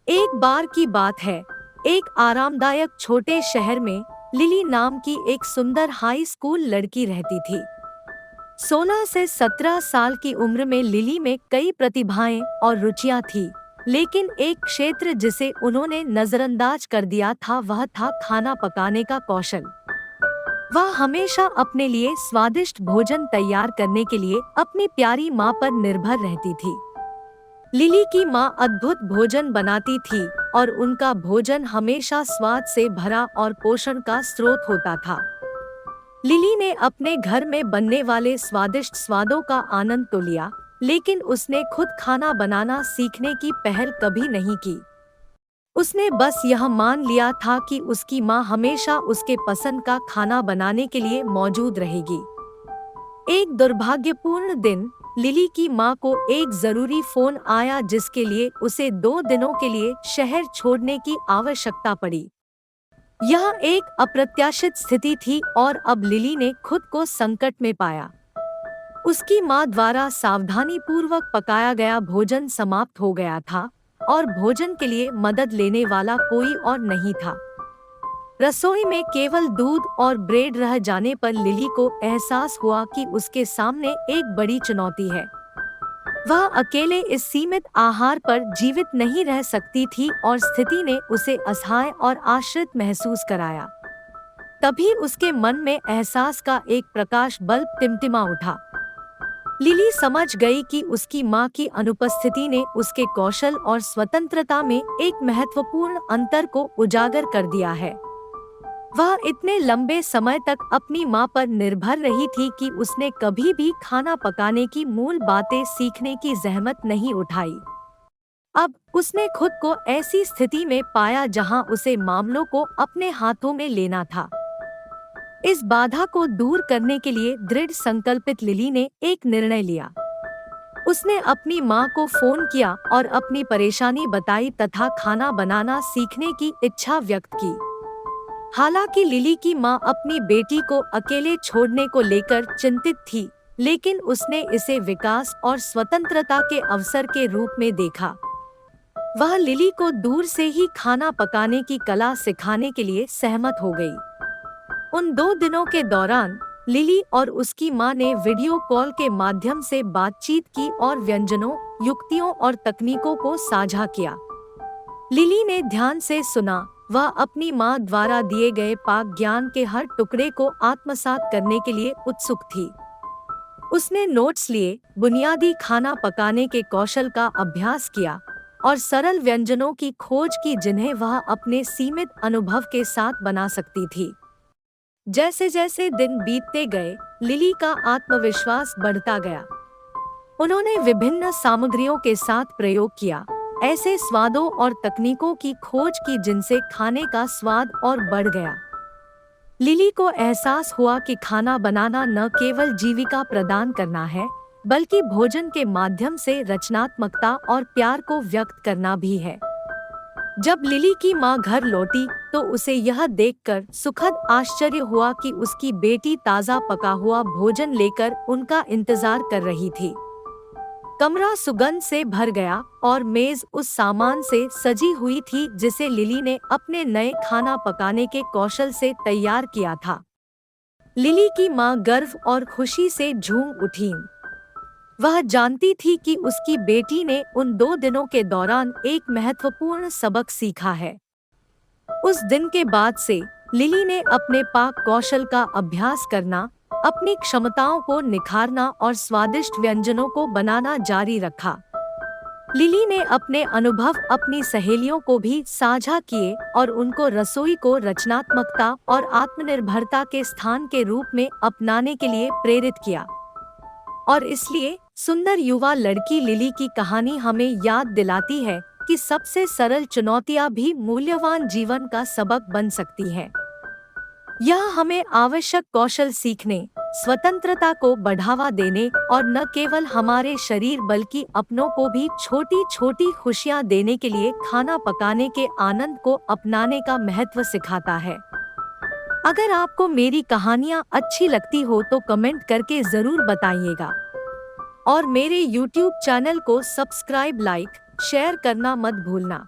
एक बार की बात है, एक आरामदायक छोटे शहर में लिली नाम की एक सुंदर हाई स्कूल लड़की रहती थी। 16 से 17 साल की उम्र में लिली में कई प्रतिभाएं और रुचियां थी, लेकिन एक क्षेत्र जिसे उन्होंने नजरअंदाज कर दिया था वह था खाना पकाने का कौशल। वह हमेशा अपने लिए स्वादिष्ट भोजन तैयार करने के लिए अपनी प्यारी माँ पर निर्भर रहती थी। लिली की माँ अद्भुत भोजन बनाती थी और उनका भोजन हमेशा स्वाद से भरा और पोषण का स्रोत होता था। लिली ने अपने घर में बनने वाले स्वादिष्ट स्वादों का आनंद तो लिया, लेकिन उसने खुद खाना बनाना सीखने की पहल कभी नहीं की। उसने बस यह मान लिया था कि उसकी माँ हमेशा उसके पसंद का खाना बनाने के लिए मौजूद रहेगी। एक दुर्भाग्यपूर्ण दिन लिली की माँ को एक जरूरी फोन आया जिसके लिए उसे 2 दिनों के लिए शहर छोड़ने की आवश्यकता पड़ी। यह एक अप्रत्याशित स्थिति थी और अब लिली ने खुद को संकट में पाया। उसकी माँ द्वारा सावधानी पूर्वक पकाया गया भोजन समाप्त हो गया था और भोजन के लिए मदद लेने वाला कोई और नहीं था। रसोई में केवल दूध और ब्रेड रह जाने पर लिली को एहसास हुआ कि उसके सामने एक बड़ी चुनौती है। वह अकेले इस सीमित आहार पर जीवित नहीं रह सकती थी और स्थिति ने उसे असहाय और आश्रित महसूस कराया। तभी उसके मन में एहसास का एक प्रकाश बल्ब टिमटिमा उठा। लिली समझ गई कि उसकी माँ की अनुपस्थिति ने उसके कौशल और स्वतंत्रता में एक महत्वपूर्ण अंतर को उजागर कर दिया है। वह इतने लंबे समय तक अपनी माँ पर निर्भर रही थी कि उसने कभी भी खाना पकाने की मूल बातें सीखने की जहमत नहीं उठाई। अब उसने खुद को ऐसी स्थिति में पाया जहां उसे मामलों को अपने हाथों में लेना था। इस बाधा को दूर करने के लिए दृढ़ संकल्पित लिली ने एक निर्णय लिया। उसने अपनी माँ को फोन किया और अपनी परेशानी बताई तथा खाना बनाना सीखने की इच्छा व्यक्त की। हालांकि लिली की माँ अपनी बेटी को अकेले छोड़ने को लेकर चिंतित थी, लेकिन उसने इसे विकास और स्वतंत्रता के अवसर के रूप में देखा। वह लिली को दूर से ही खाना पकाने की कला सिखाने के लिए सहमत हो गई। उन 2 दिनों के दौरान लिली और उसकी माँ ने वीडियो कॉल के माध्यम से बातचीत की और व्यंजनों, युक्तियों और तकनीकों को साझा किया। लिली ने ध्यान से सुना। वह अपनी माँ द्वारा दिए गए पाक ज्ञान के हर टुकड़े को आत्मसात करने के लिए उत्सुक थी। उसने नोट्स लिए, बुनियादी खाना पकाने के कौशल का अभ्यास किया और सरल व्यंजनों की खोज की जिन्हें वह अपने सीमित अनुभव के साथ बना सकती थी। जैसे जैसे दिन बीतते गए, लिली का आत्मविश्वास बढ़ता गया। उन्होंने विभिन्न सामग्रियों के साथ प्रयोग किया, ऐसे स्वादों और तकनीकों की खोज की जिनसे खाने का स्वाद और बढ़ गया। लिली को एहसास हुआ कि खाना बनाना न केवल जीविका प्रदान करना है, बल्कि भोजन के माध्यम से रचनात्मकता और प्यार को व्यक्त करना भी है। जब लिली की माँ घर लौटी तो उसे यह देखकर सुखद आश्चर्य हुआ कि उसकी बेटी ताज़ा पका हुआ भोजन लेकर उनका इंतजार कर रही थी। कमरा सुगंध से भर गया और मेज उस सामान से सजी हुई थी जिसे लिली ने अपने नए खाना पकाने के कौशल से तैयार किया था। लिली की माँ गर्व और खुशी से झूम उठी। वह जानती थी कि उसकी बेटी ने उन 2 दिनों के दौरान एक महत्वपूर्ण सबक सीखा है। उस दिन के बाद से लिली ने अपने पाक कौशल का अभ्यास करना, अपनी क्षमताओं को निखारना और स्वादिष्ट व्यंजनों को बनाना जारी रखा। लिली ने अपने अनुभव अपनी सहेलियों को भी साझा किए और उनको रसोई को रचनात्मकता और आत्मनिर्भरता के स्थान के रूप में अपनाने के लिए प्रेरित किया। और इसलिए सुंदर युवा लड़की लिली की कहानी हमें याद दिलाती है कि सबसे सरल चुनौतियां भी मूल्यवान जीवन का सबक बन सकती हैं। यह हमें आवश्यक कौशल सीखने, स्वतंत्रता को बढ़ावा देने और न केवल हमारे शरीर बल्कि अपनों को भी छोटी छोटी खुशियां देने के लिए खाना पकाने के आनंद को अपनाने का महत्व सिखाता है। अगर आपको मेरी कहानियाँ अच्छी लगती हो तो कमेंट करके जरूर बताइएगा और मेरे YouTube चैनल को सब्सक्राइब, लाइक, शेयर करना मत भूलना।